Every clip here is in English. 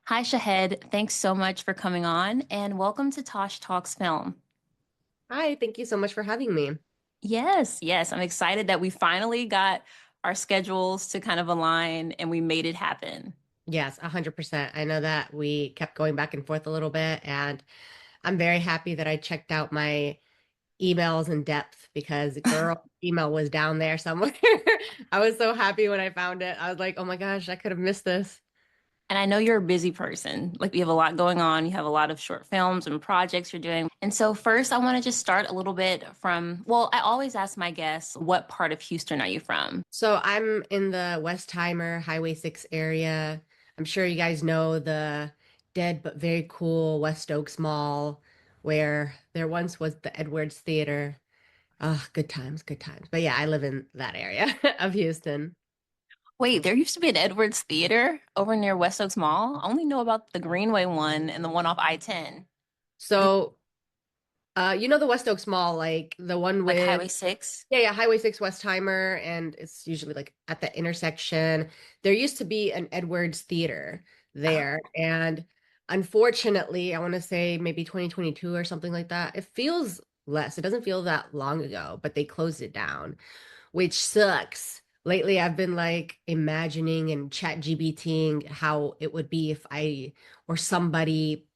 Hi, Shahd. Thanks so much for coming on, and welcome to Tosh Talks Film. Hi, thank you so much for having me. Yes, I'm excited that we finally got our schedules to kind of align and we made it happen. Yes, 100%. I know that we kept going back and forth a little bit, and I'm very happy that I checked out my emails in depth because girl email was down there somewhere. I was so happy when I found it. I was like, oh my gosh, I could have missed this. And I know you're a busy person. Like, you have a lot going on. You have a lot of short films and projects you're doing. And so, first, I want to just start a little bit from, well, I always ask my guests, what part of Houston are you from? So I'm in the Westheimer Highway 6 area. I'm sure you guys know the dead but very cool West Oaks Mall where there once was the Edwards Theater. Oh, good times, good times. But yeah, I live in that area of Houston. Wait, there used to be an Edwards Theater over near West Oaks Mall. I only know about the Greenway one and the one off I-10. So, you know the West Oaks Mall, like the one Like with, Highway 6? yeah, Highway 6 Westheimer, and it's usually like at the intersection. There used to be an Edwards Theater there, Oh, and unfortunately, I want to say maybe 2022 or something like that. It feels less. It doesn't feel that long ago, but they closed it down, which sucks. Lately, I've been like imagining and chat GBTing how it would be if I or somebody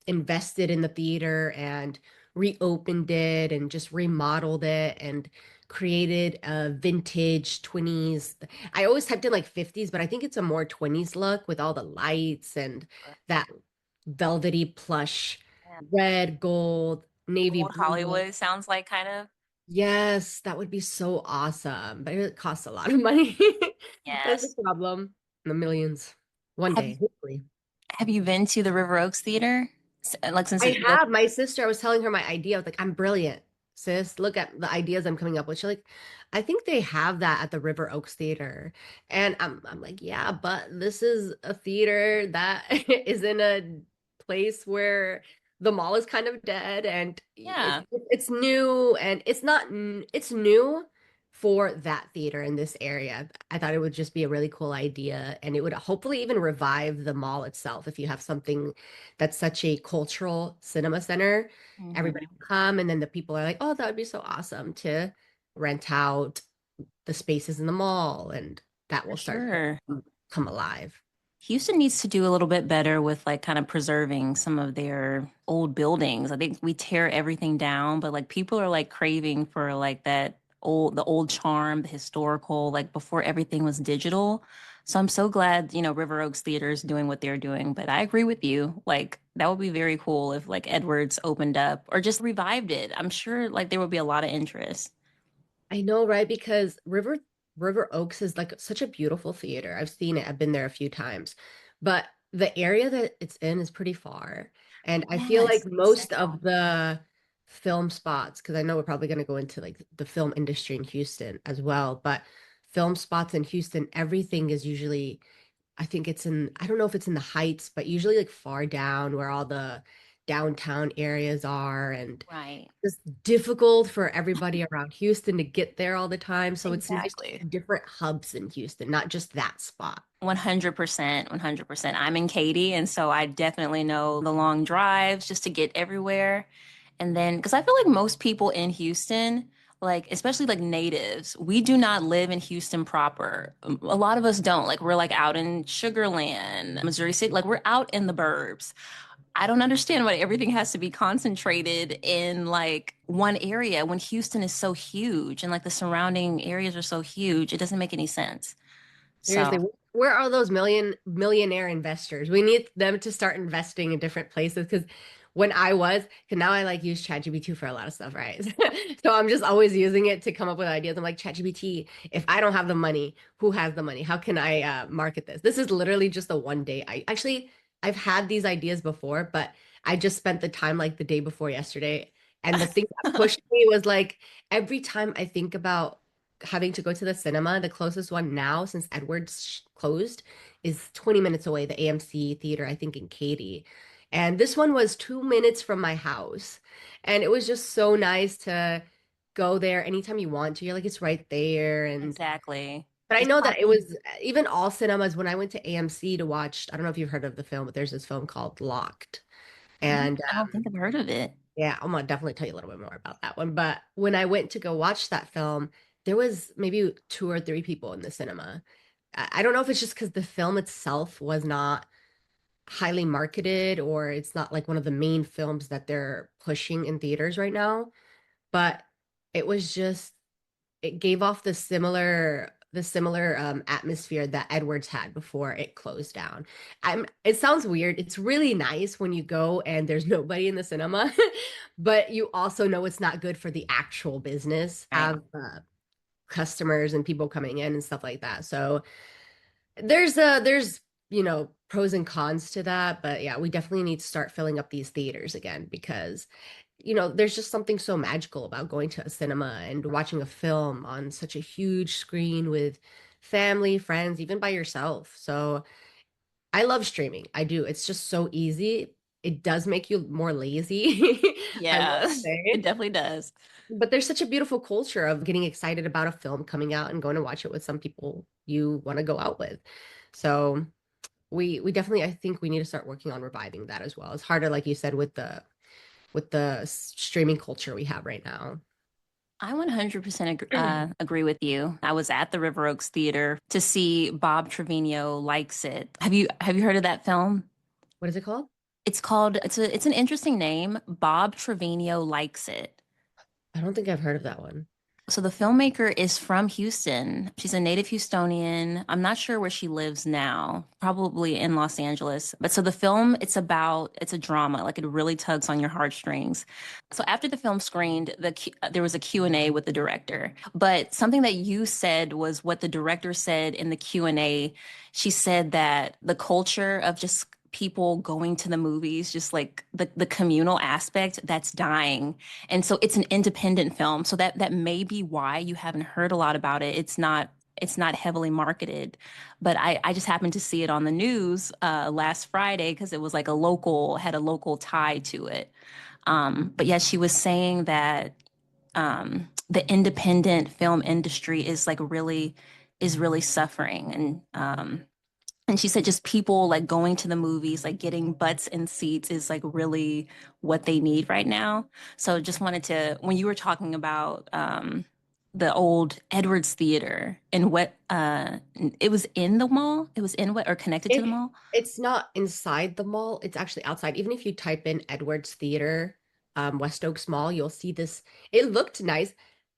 invested in the theater and reopened it and just remodeled it and created a vintage 20s. I always typed in like 50s, but I think it's a more 20s look with all the lights and that velvety plush, yeah. red, gold, navy Old blue. Hollywood sounds like kind of. Yes, that would be so awesome, but it costs a lot of money. That's the Yes. problem. The millions. One Have day, hopefully. have you been to the River Oaks Theater? Like since I it have my sister, I was telling her my idea. I was like, I'm brilliant, sis. Look at the ideas I'm coming up with. She's like, I think they have that at the River Oaks Theater. And I'm like, yeah, but this is a theater that is in a place where the mall is kind of dead and yeah, it's new and it's not it's new for that theater in this area. I thought it would just be a really cool idea and it would hopefully even revive the mall itself if you have something that's such a cultural cinema center. Everybody hmm, will come, and then the people are like, "Oh, that would be so awesome to rent out the spaces in the mall," and that for will start sure. to come alive. Houston needs to do a little bit better with like kind of preserving some of their old buildings. I think we tear everything down, but like people are like craving for like the old charm, the historical, like before everything was digital. So I'm so glad, River Oaks Theater is doing what they're doing. But I agree with you. Like that would be very cool if like Edwards opened up or just revived it. I'm sure like there would be a lot of interest. I know, right? Because River Oaks is like such a beautiful theater. I've seen it. I've been there a few times, but the area that it's in is pretty far, and I feel like Yes, most central. of the film spots, because I know we're probably going to go into like the film industry in Houston as well, but film spots in Houston, everything is usually I think it's in, I don't know if it's in the Heights, but usually like far down where all the downtown areas are. And Right. it's difficult for everybody around Houston to get there all the time. So it's nice to Exactly. have different hubs in Houston, not just that spot. 100%, 100%. I'm in Katy, and so I definitely know the long drives just to get everywhere. And then, because I feel like most people in Houston, like especially like natives, we do not live in Houston proper. A lot of us don't. Like we're like out in Sugarland, Missouri City, like we're out in the burbs. I don't understand why everything has to be concentrated in like one area when Houston is so huge and like the surrounding areas are so huge. It doesn't make any sense. So. Seriously, where are those millionaire investors? We need them to start investing in different places because when I was, because now I like use ChatGPT for a lot of stuff, right? So I'm just always using it to come up with ideas. I'm like, ChatGPT, if I don't have the money, who has the money? How can I market this? This is literally just a one day. I've had these ideas before, but I just spent the time like the day before yesterday. And the thing that pushed me was like every time I think about having to go to the cinema, the closest one now, since Edwards closed, is 20 minutes away, the AMC theater, I think in Katy. And this one was 2 minutes from my house. And it was just so nice to go there anytime you want to. You're like, it's right there. And Exactly. But I It's know that it probably, was even all cinemas when I went to AMC to watch, I don't know if you've heard of the film, but there's this film called Locked. And I don't think I've heard of it. yeah, I'm gonna definitely tell you a little bit more about that one. But when I went to go watch that film, there was maybe two or three people in the cinema. I don't know if it's just because the film itself was not highly marketed or it's not like one of the main films that they're pushing in theaters right now, but it was just it gave off the similar atmosphere that Edwards had before it closed down. It sounds weird. It's really nice when you go and there's nobody in the cinema, but you also know it's not good for the actual business, Right. have customers and people coming in and stuff like that. So there's pros and cons to that, but yeah, we definitely need to start filling up these theaters again because there's just something so magical about going to a cinema and watching a film on such a huge screen with family, friends, even by yourself. So I love streaming. I do. It's just so easy. It does make you more lazy, I Yeah, will it say. definitely does. But there's such a beautiful culture of getting excited about a film coming out and going to watch it with some people you want to go out with. So we definitely I think we need to start working on reviving that as well. It's harder, like you said, with the streaming culture we have right now. I 100% agree with you. I was at the River Oaks Theater to see Bob Trevino Likes It. Have you heard of that film? What is it called? It's an interesting name. Bob Trevino Likes It. I don't think I've heard of that one. So the filmmaker is from Houston. She's a native Houstonian. I'm not sure where she lives now, probably in Los Angeles. But so the film, it's a drama, like it really tugs on your heartstrings. So after the film screened, there was a Q&A with the director. But something that you said was what the director said in the Q&A. She said that the culture of just people going to the movies, just like the communal aspect, that's dying. And so it's an independent film. So that may be why you haven't heard a lot about it. It's not heavily marketed. But I just happened to see it on the news last Friday because it was like had a local tie to it. But yeah, she was saying that the independent film industry is really suffering. And she said just people like going to the movies, like getting butts in seats is like really what they need right now. So just wanted to, when you were talking about the old Edwards Theater and what it was in the mall, it was in what or connected to the It mall. it's not inside the mall, it's actually outside. Even if you type in Edwards Theater, West Oaks Mall, you'll see this. It looked nice.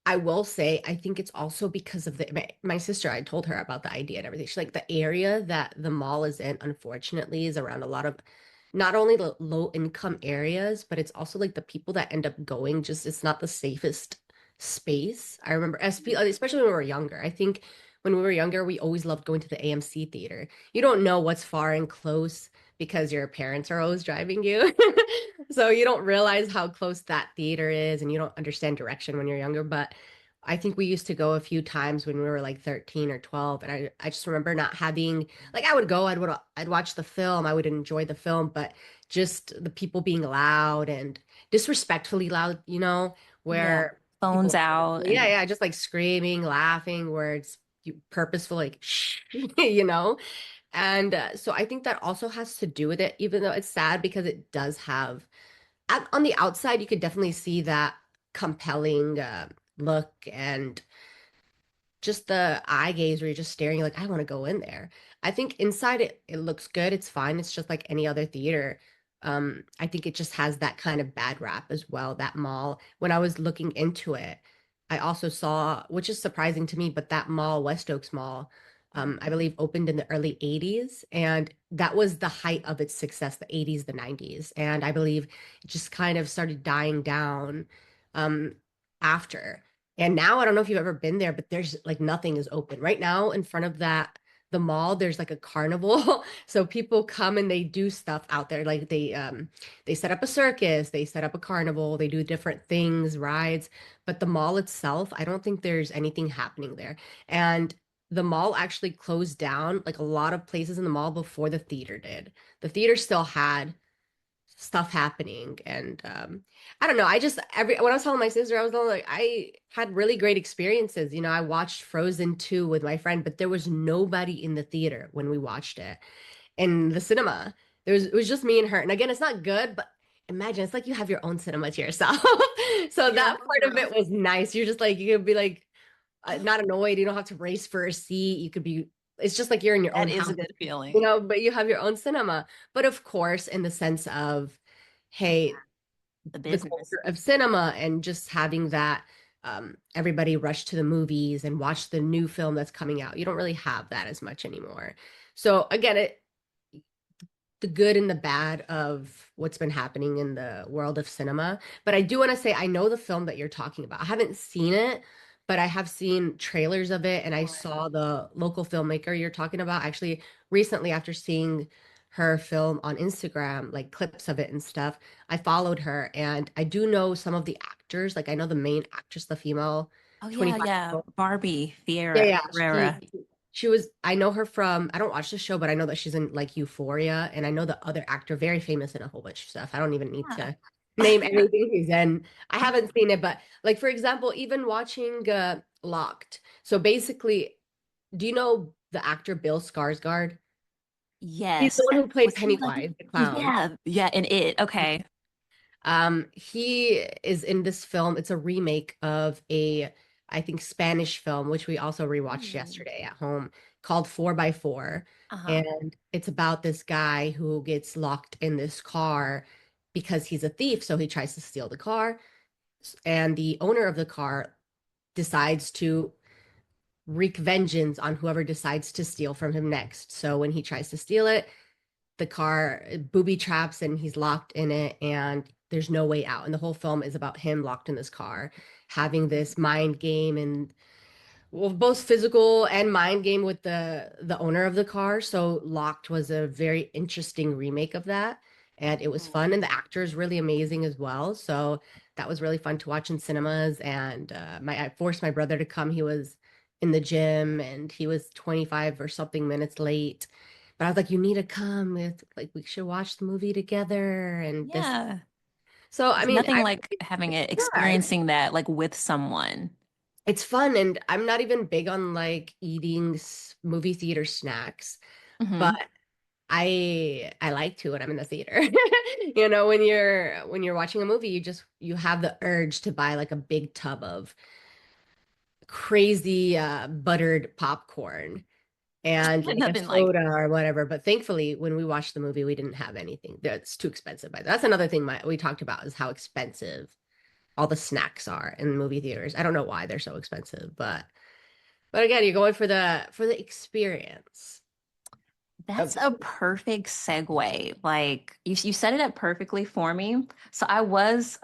I will say, I think it's also because of my sister, I told her about the idea and everything. She's like, the area that the mall is in, unfortunately, is around a lot of not only the low income areas, but it's also like the people that end up going, just it's not the safest space. I remember, especially when we were younger. I think when we were younger, we always loved going to the AMC theater. You don't know what's far and close because your parents are always driving you. So you don't realize how close that theater is and you don't understand direction when you're younger. But I think we used to go a few times when we were like 13 or 12. And I just remember not having, like, I would go, I'd watch the film, I would enjoy the film, but just the people being loud and disrespectfully loud, Yeah, where phones people, out yeah, and yeah, just like screaming, laughing, where it's purposeful, like, shh, you know? And so I think that also has to do with it, even though it's sad because it does have, on the outside, you could definitely see that compelling look and just the eye gaze where you're just staring like I want to go in there. I think inside it looks good. It's fine. It's just like any other theater. I think it just has that kind of bad rap as well, that mall. When I was looking into it, I also saw, which is surprising to me, but that mall, West Oaks Mall, I believe opened in the early 80s, and that was the height of its success, the 80s, the 90s. And I believe it just kind of started dying down um after. And now I don't know if you've ever been there, but there's like nothing is open. Right now in front of the mall, there's like a carnival. So people come and they do stuff out there. Like they set up a circus, they set up a carnival, they do different things, rides. But the mall itself, I don't think there's anything happening there. And the mall actually closed down like a lot of places in the mall before the theater did. The theater still had stuff happening. And I don't know. I just every when I was telling my sister, I was all like, I had really great experiences. You know, I watched Frozen 2 with my friend, but there was nobody in the theater when we watched it in the cinema. It was just me and her. And again, it's not good, but imagine it's like you have your own cinema to yourself. So Yeah, that part of it was nice. You're just like you could be like not annoyed. You don't have to race for a seat. You could be, it's just like you're in your own that is house, a good feeling. but you have your own cinema. But of course, in the sense of, hey, The the business. culture of cinema and just having that everybody rush to the movies and watch the new film that's coming out. You don't really have that as much anymore. So again, the good and the bad of what's been happening in the world of cinema. But I do want to say I know the film that you're talking about. I haven't seen it, but I have seen trailers of it and I saw the local filmmaker you're talking about actually recently after seeing her film on Instagram, like clips of it and stuff. I followed her and I do know some of the actors, like I know the main actress, the female Oh yeah, 25. yeah. Barbie Yeah, Fiera yeah. Ferreira. She was I know her from I don't watch the show, but I know that she's in like Euphoria and I know the other actor very famous in a whole bunch of stuff. I don't even need Yeah. to name anything he's in. I haven't seen it, but like for example, even watching Locked. So basically, do you know the actor Bill Skarsgård? He's the Yes. one who played Was he like Pennywise the clown. yeah, yeah, and it. Okay. He is in this film. It's a remake of a, I think, Spanish film, which we also rewatched Hmm. yesterday at home, called 4x4. Uh-huh. And it's about this guy who gets locked in this car because he's a thief. So he tries to steal the car. And the owner of the car decides to wreak vengeance on whoever decides to steal from him next. So when he tries to steal it, the car booby traps and he's locked in it and there's no way out. And the whole film is about him locked in this car, having this mind game and well, both physical and mind game with the owner of the car. So Locked was a very interesting remake of that. And it was Cool. fun. And the actor is really amazing as well. So that was really fun to watch in cinemas. And I forced my brother to come. He was in the gym and he was 25 or something minutes late. But I was like, you need to come. It's like we should watch the movie together and this. Yeah. So I There's mean, nothing like having it, yeah, experiencing that like with someone. it's fun. And I'm not even big on like eating movie theater snacks, but Hmm. I like to when I'm in the theater. When you're watching a movie, you have the urge to buy like a big tub of crazy buttered popcorn and like a Nothing like soda or whatever. But thankfully, when we watched the movie, we didn't have anything. That's too expensive. But that's another thing we talked about is how expensive all the snacks are in movie theaters. I don't know why they're so expensive, but again, you're going for the experience of that's the a perfect segue. Like you set it up perfectly for me. So I was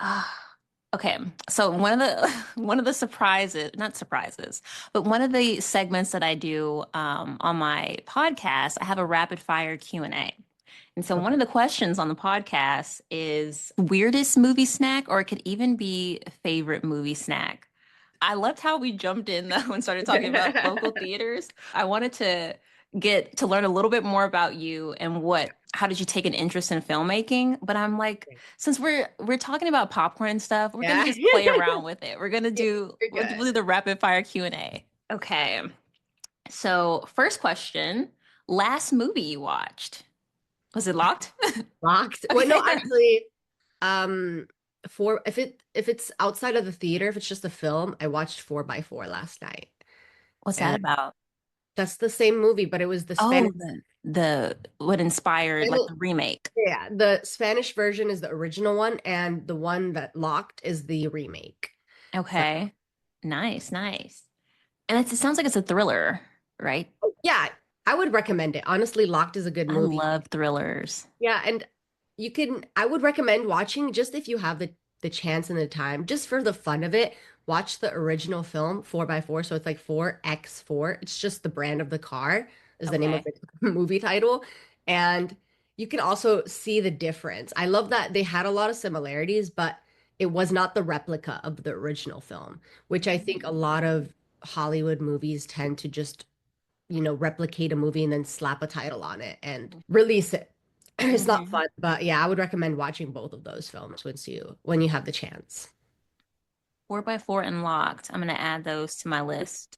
okay. So one of the one of the surprises, not surprises, but one of the segments that I do on my podcast, I have a rapid fire Q&A. And so one okay. of the questions on the podcast is weirdest movie snack, or it could even be favorite movie snack. I loved how we jumped in though and started talking about local theaters. I wanted to get to learn a little bit more about you and how did you take an interest in filmmaking? But I'm like, since we're talking about popcorn and stuff, we're gonna Yeah. just play around with it. We're gonna Yeah, do you're we'll good. do the rapid fire Q&A. Okay. So first question, last movie you watched. Was it Locked? Locked. Well, no, Okay. actually, um, for if it's outside of the theater, if it's just a film, I watched 4x4 last night, What's that and about? that's the same movie, but it was the Spanish. Oh, the what inspired like the remake. Yeah, the Spanish version is the original one, and the one that Locked is the remake. So Okay. Nice, nice. And it sounds like it's a thriller, right? yeah, I would recommend it. Honestly, Locked is a good I movie. love thrillers. Yeah, and I would recommend watching just if you have the chance and the time, just for the fun of it, watch the original film 4x4. So it's like 4x4. It's just the brand of the car is the name of Okay. the movie title. And you can also see the difference. I love that they had a lot of similarities, but it was not the replica of the original film, which I think a lot of Hollywood movies tend to just replicate a movie and then slap a title on it and release it. It's not Hmm. fun, but yeah, I would recommend watching both of those films when you have the chance. 4x4 and Locked. I'm gonna add those to my list.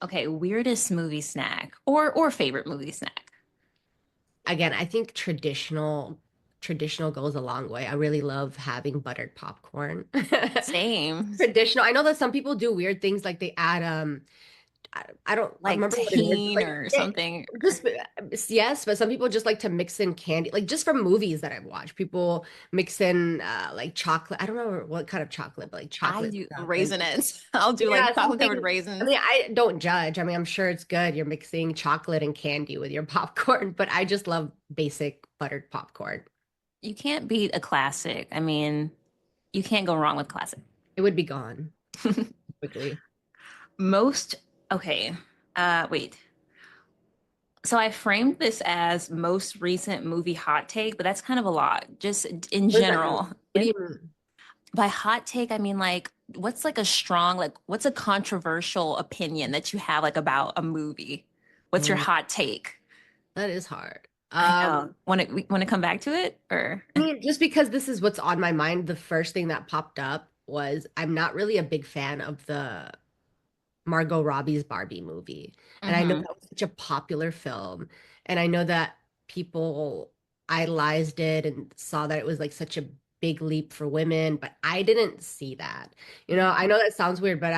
Okay, weirdest movie snack or favorite movie snack. Again, I think traditional goes a long way. I really love having buttered popcorn. Same. Traditional. I know that some people do weird things like they add I don't I Like remember what it is. tahine or something. Just yes, but some people just like to mix in candy, like just from movies that I've watched. People mix in like chocolate. I don't know what kind of chocolate, but like I chocolate do stuff. And raisinets. I'll do like yeah, chocolate something. covered I raisins. mean, I don't judge. I mean, I'm sure it's good. You're mixing chocolate and candy with your popcorn, but I just love basic buttered popcorn. You can't beat a classic. I mean, you can't go wrong with classic. It would be gone quickly. Most, okay. Wait. So I framed this as most recent movie hot take, but that's kind of a lot, just in What does that mean? general. What do you mean? By hot take, I mean like what's like a strong, like what's a controversial opinion that you have like about a movie? What's your Mm, hot take? that is hard. I know. Want to come back to it or I mean, just because this is what's on my mind, the first thing that popped up was I'm not really a big fan of the Margot Robbie's Barbie movie. And I know hmm that was such a popular film. And I know that people idolized it and saw that it was like such a big leap for women, but I didn't see that. I know that sounds weird, but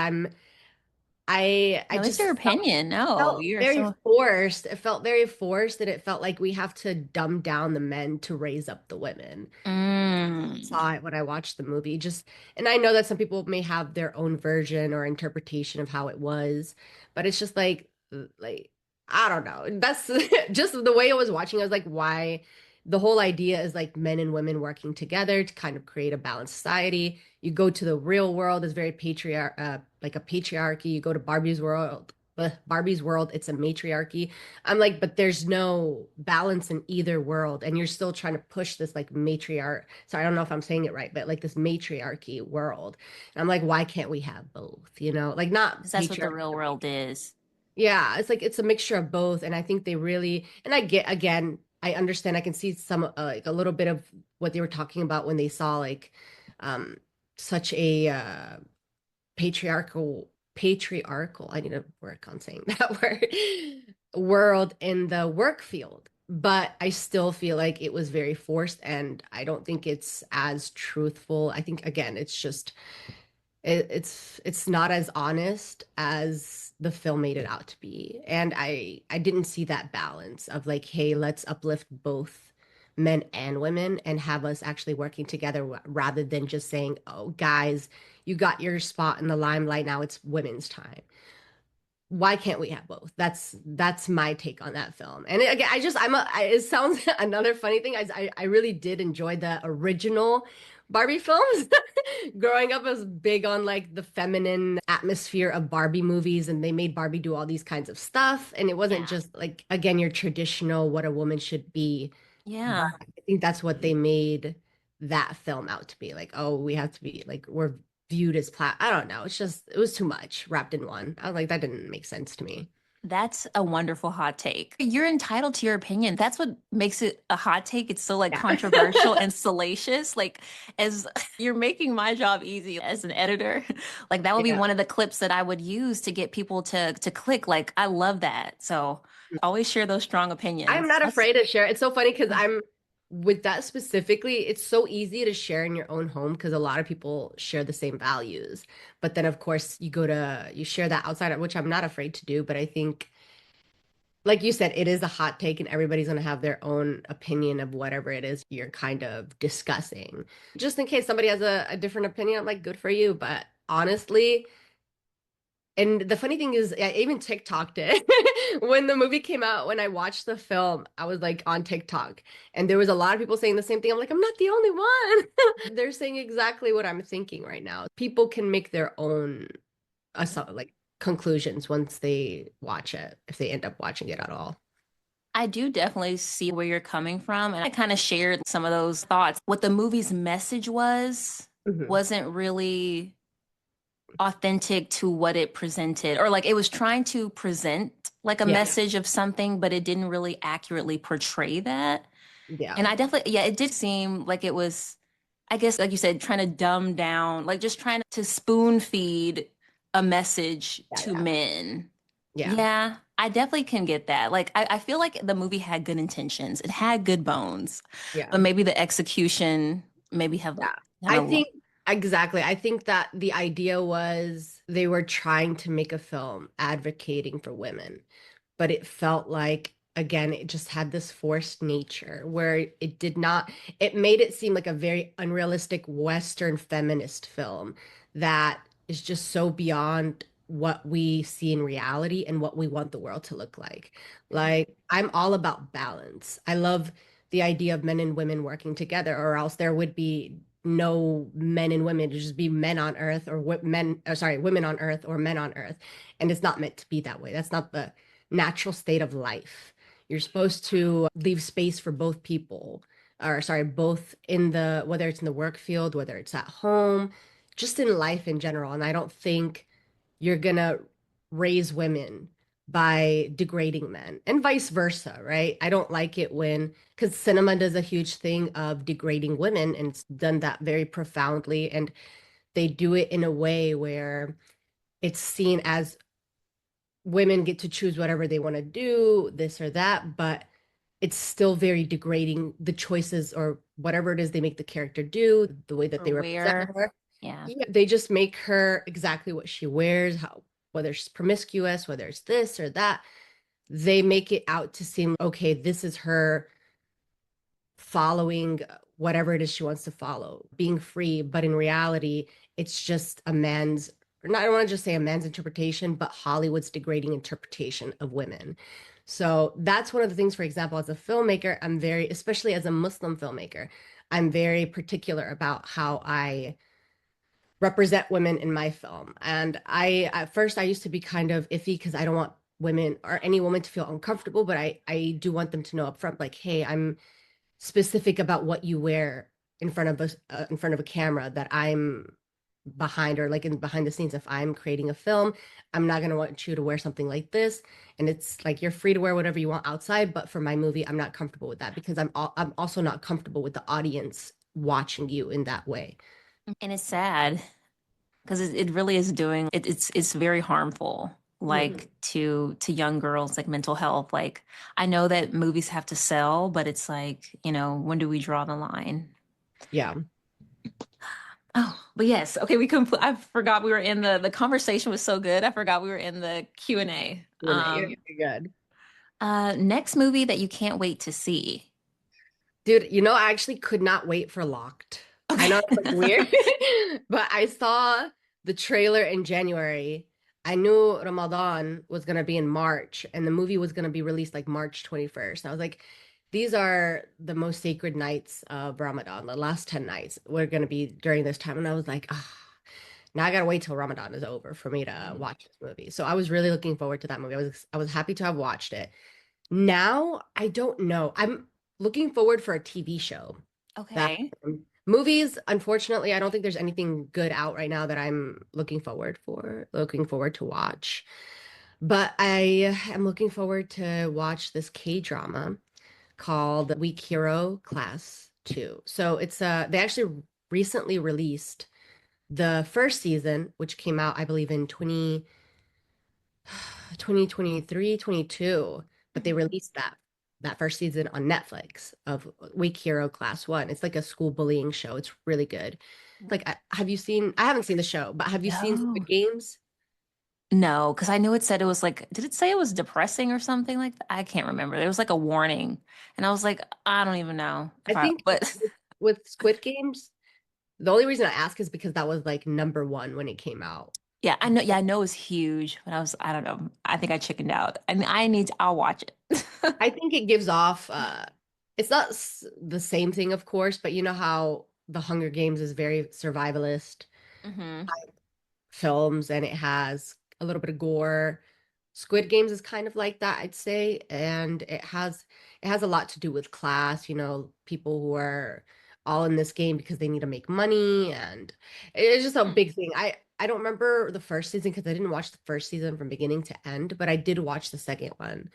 I No, it's your just opinion. No, felt you're very so forced. It felt very forced, and it felt like we have to dumb down the men to raise up the women. mm. Saw it when I watched the movie. And I know that some people may have their own version or interpretation of how it was, but it's just like I don't know. That's just the way I was watching. I was like, why? The whole idea is like men and women working together to kind of create a balanced society. You go to the real world, it's very like a patriarchy. You go to Barbie's world, it's a matriarchy. I'm like, but there's no balance in either world, and you're still trying to push this like matriarch. So I don't know if I'm saying it right, but like this matriarchy world. And I'm like, why can't we have both? Like not Because that's what the patriarchy. real world is. Yeah, it's like it's a mixture of both, and I think they really. And I get again, I understand. I can see some like a little bit of what they were talking about when they saw like um such a patriarchal, I need to work on saying that word, world in the work field. But I still feel like it was very forced, and I don't think it's as truthful. I think again, it's not as honest as the film made it out to be. And I didn't see that balance of like, hey, let's uplift both men and women and have us actually working together rather than just saying, oh, guys, you got your spot in the limelight, now it's women's time. Why can't we have both? That's my take on that film. And again, it sounds another funny thing. I really did enjoy the original Barbie films. Growing up, I was big on like the feminine atmosphere of Barbie movies, and they made Barbie do all these kinds of stuff. And it wasn't Yeah. just like again your traditional what a woman should be, but Yeah. I think that's what they made that film out to be. Like, oh, we have to be like we're viewed as I don't know. It was too much wrapped in one. I was like, that didn't make sense to me. That's a wonderful hot take. You're entitled to your opinion. That's what makes it a hot take. It's so like Yeah. controversial and salacious. Like as you're making my job easy as an editor. Like that would be Yeah. one of the clips that I would use to get people to click. Like I love that. So always share those strong I'm opinions. not That's afraid to share. It's so funny because I'm with that specifically, it's so easy to share in your own home because a lot of people share the same values. But then of course you share that outside, which I'm not afraid to do, but I think like you said, it is a hot take and everybody's going to have their own opinion of whatever it is you're kind of discussing. Just in case somebody has a different opinion, I'm like, good for you. But honestly, and the funny thing is, I even TikToked it. When the movie came out, when I watched the film, I was like on TikTok, and there was a lot of people saying the same thing. I'm like, I'm not the only one. They're saying exactly what I'm thinking right now. People can make their own like conclusions once they watch it, if they end up watching it at all. I do definitely see where you're coming from. And I kind of shared some of those thoughts. What the movie's message Mhm. wasn't really authentic to what it presented, or like it was trying to present like a Yeah. message of something, but it didn't really accurately portray that. Yeah. And I definitely, yeah, it did seem like it was, I guess, like you said, trying to dumb down, like just trying to spoon feed a message Yeah, to yeah. men. Yeah. Yeah, I definitely can get that. Like, I feel like the movie had good intentions. It had good bones, Yeah. but maybe the execution maybe have Yeah. kind I of, think exactly. I think that the idea was they were trying to make a film advocating for women, but it felt like, again, it just had this forced nature where it did not, it made it seem like a very unrealistic Western feminist film that is just so beyond what we see in reality and what we want the world to look like. Like, I'm all about balance. I love the idea of men and women working together, or else there would be no men and women to just be men on earth or men, or sorry, women on earth or men on earth. And it's not meant to be that way. That's not the natural state of life. You're supposed to leave space for both people, or sorry, both in the, whether it's in the work field, whether it's at home, just in life in general. And I don't think you're gonna raise women by degrading men and vice versa, right? I don't like it when, because cinema does a huge thing of degrading women and it's done that very profoundly. And they do it in a way where it's seen as women get to choose whatever they want to do, this or that, but it's still very degrading the choices or whatever it is they make the character do, the way that or they represent where, her. yeah. Yeah, they just make her exactly what she wears, how, whether she's promiscuous, whether it's this or that, they make it out to seem okay, this is her following whatever it is she wants to follow, being free. But in reality, it's just a man's, or not, I don't want to just say a man's interpretation, but Hollywood's degrading interpretation of women. So that's one of the things, for example, as a filmmaker, I'm very, especially as a Muslim filmmaker, I'm very particular about how I represent women in my film. And at first, I used to be kind of iffy because I don't want women or any woman to feel uncomfortable, but I do want them to know up front, like, hey, I'm specific about what you wear in front of in front of a camera that I'm behind, or like in behind the scenes. If I'm creating a film, I'm not going to want you to wear something like this, and it's like you're free to wear whatever you want outside, but for my movie I'm not comfortable with that because I'm also not comfortable with the audience watching you in that way. And it's sad because it really is doing it's very harmful Mhm. like to young girls like mental health. Like I know that movies have to sell, but it's like, when do we draw the line? Yeah. Oh, but yes. Okay, I forgot we were in the conversation was so good. I forgot we were in the Q&A. You're good. Next movie that you can't wait to see. Dude, I actually could not wait for Locked. I Okay. know it's like weird, but I saw the trailer in January. I knew Ramadan was going to be in March and the movie was going to be released like March 21st. I was like, these are the most sacred nights of Ramadan. The last 10 nights were going to be during this time. And I was like, ah, now I got to wait till Ramadan is over for me to watch this movie. So I was really looking forward to that movie. I was happy to have watched it. Now, I don't know. I'm looking forward for a TV show. That Okay. movies, unfortunately, I don't think there's anything good out right now that I'm looking forward to watch. But I am looking forward to watch this K-drama called Weak Hero Class 2. So it's they actually recently released the first season, which came out, I believe, in 2023, 22, but they Mhm. released that first season on Netflix of Weak Hero Class 1. It's like a school bullying show. It's really good. Like, have you seen, I haven't seen the show, but have you seen Squid No. Games? No, because I knew it said it was like, did it say it was depressing or something like that? I can't remember. There was like a warning. And I was like, I don't even know I if I, think but with Squid Games, the only reason I ask is because that was like number one when it came out. yeah, I know. Yeah, I know it's huge, but I don't know. I think I chickened out. And I'll watch it. I think it gives off, it's not the same thing, of course, but you know how The Hunger Games is very survivalist Hmm. films and it has a little bit of gore. Squid Games is kind of like that, I'd say, and it has a lot to do with class, people who are all in this game because they need to make money, and it's just a big thing. I don't remember the first season because I didn't watch the first season from beginning to end, but I did watch the second one.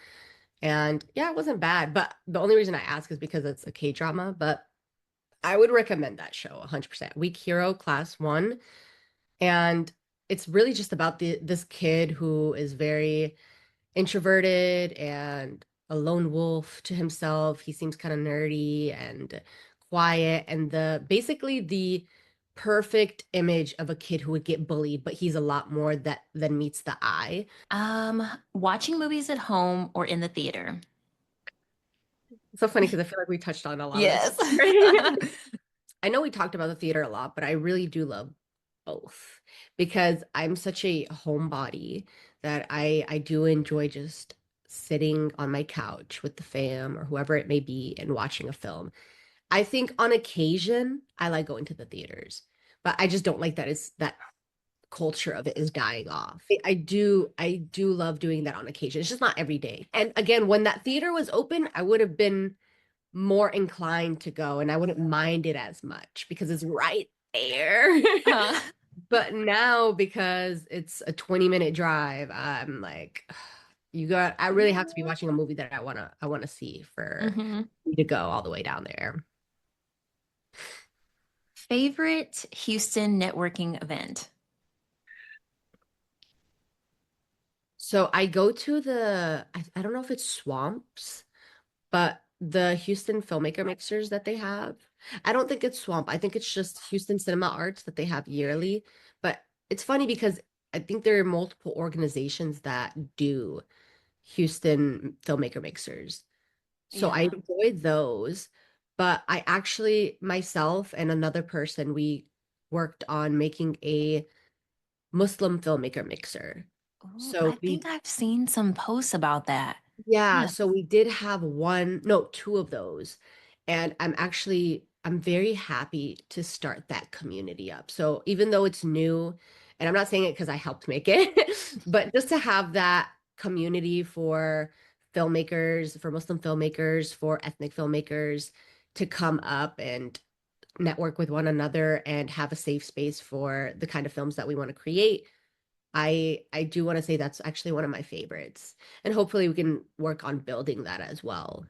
And yeah, it wasn't bad. But the only reason I ask is because it's a K-drama, but I would recommend that show 100%. Weak Hero Class 1. And it's really just about this kid who is very introverted and a lone wolf to himself. He seems kind of nerdy and quiet, and the basically the perfect image of a kid who would get bullied, but he's a lot more that than meets the eye. Watching movies at home or in the theater. It's so funny because I feel like we touched on a lot of this. Yes. I know we talked about the theater a lot, but I really do love both because I'm such a homebody that I do enjoy just sitting on my couch with the fam or whoever it may be and watching a film. I think on occasion I like going to the theaters, but I just don't like that is that culture of it is dying off. I do love doing that on occasion. It's just not every day. And again, when that theater was open, I would have been more inclined to go and I wouldn't mind it as much because it's right there. Uh, But now because it's a 20-minute drive, I'm like, I really have to be watching a movie that I wanna see for mhm. me to go all the way down there. Favorite Houston networking event? So I go to I don't know if it's Swamps, but the Houston filmmaker mixers that they have. I don't think it's Swamp. I think it's just Houston Cinema Arts that they have yearly. But it's funny because I think there are multiple organizations that do Houston filmmaker mixers. So I Yeah. enjoy those. But I actually, myself and another person, we worked on making a Muslim filmmaker mixer. Oh, I So think I've seen some posts about that. yeah, Yeah. so we did have one, no, two of those. And I'm very happy to start that community up. So even though it's new, and I'm not saying it because I helped make it, but just to have that community for filmmakers, for Muslim filmmakers, for ethnic filmmakers to come up and network with one another and have a safe space for the kind of films that we want to create. I do want to say that's actually one of my favorites. And hopefully we can work on building that as well.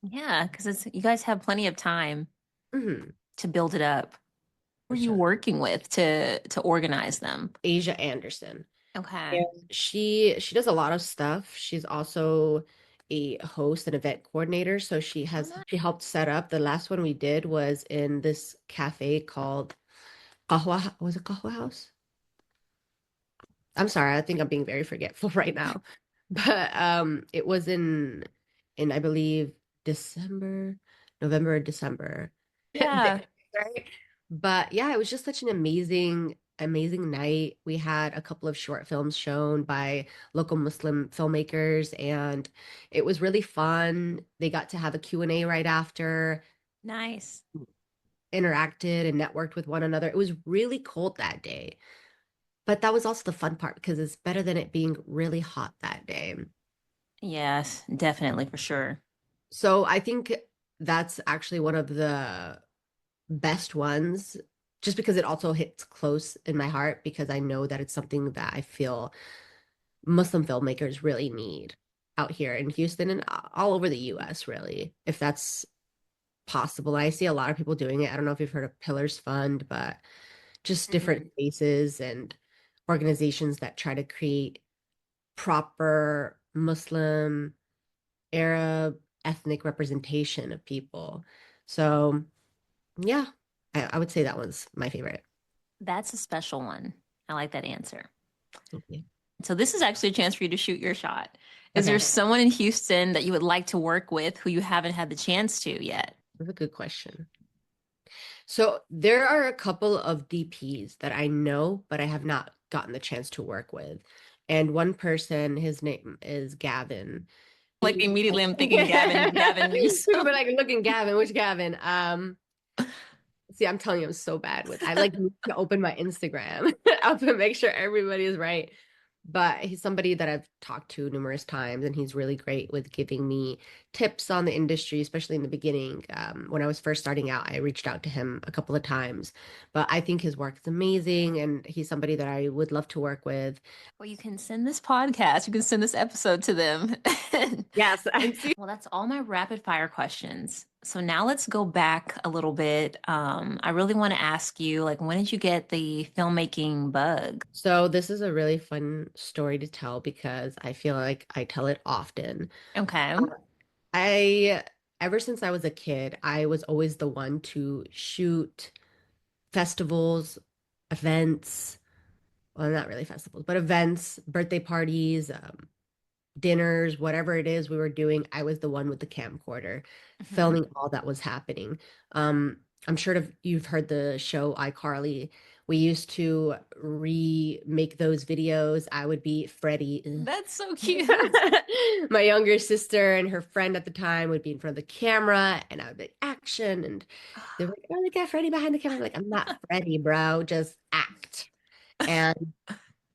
Yeah, because it's you guys have plenty of time Hmm. to build it up. Who are you working with to organize them? Asia Anderson. Okay. And she does a lot of stuff. She's also a host and event coordinator. So Oh, nice. she helped set up the last one we did was in this cafe called was it Kahwa House? I'm sorry, I think I'm being very forgetful right now. But it was in I believe December, November or December. Yeah. Right? But yeah, it was just such an amazing night. We had a couple of short films shown by local Muslim filmmakers and it was really fun. They got to have a Q&A right after, Nice. interacted and networked with one another. It was really cold that day. But that was also the fun part because it's better than it being really hot that day. Yes, definitely for sure. So I think that's actually one of the best ones, just because it also hits close in my heart because I know that it's something that I feel Muslim filmmakers really need out here in Houston and all over the US, really, if that's possible. I see a lot of people doing it. I don't know if you've heard of Pillars Fund, but just different spaces and organizations that try to create proper Muslim, Arab, ethnic representation of people. So, yeah, I would say that was my favorite. That's a special one. I like that answer. Okay. So this is actually a chance for you to shoot your shot. Is there Okay, someone in Houston that you would like to work with who you haven't had the chance to yet? that's a good question. So, there are a couple of DPs that I know, but I have not gotten the chance to work with. And one person, his name is Gavin. Like He, immediately I'm thinking Gavin but Newsom. like looking Gavin, which Gavin? See, I'm telling you, I'm so bad with. I like need to open my Instagram up and make sure everybody is right. but he's somebody that I've talked to numerous times, and he's really great with giving me tips on the industry, especially in the beginning. When I was first starting out, I reached out to him a couple of times, but I think his work is amazing, and he's somebody that I would love to work with. Well, you can send this podcast, you can send this episode to them. Yes, and see. Well, that's all my rapid fire questions. So now let's go back a little bit. I really want to ask you, like, when did you get the filmmaking bug? So this is a really fun story to tell because I feel like I tell it often. Okay. I, ever since I was a kid, I was always the one to shoot festivals, events, well, not really festivals, but events, birthday parties, dinners, whatever it is we were doing, I was the one with the camcorder Hmm. filming all that was happening. Um, I'm sure you've heard the show iCarly. We used to remake those videos. I would be Freddie. That's so cute. My younger sister and her friend at the time would be in front of the camera, and I would be like, action. And they were like, oh, look at Freddie behind the camera. I'm like, I'm not Freddie, bro. Just act. And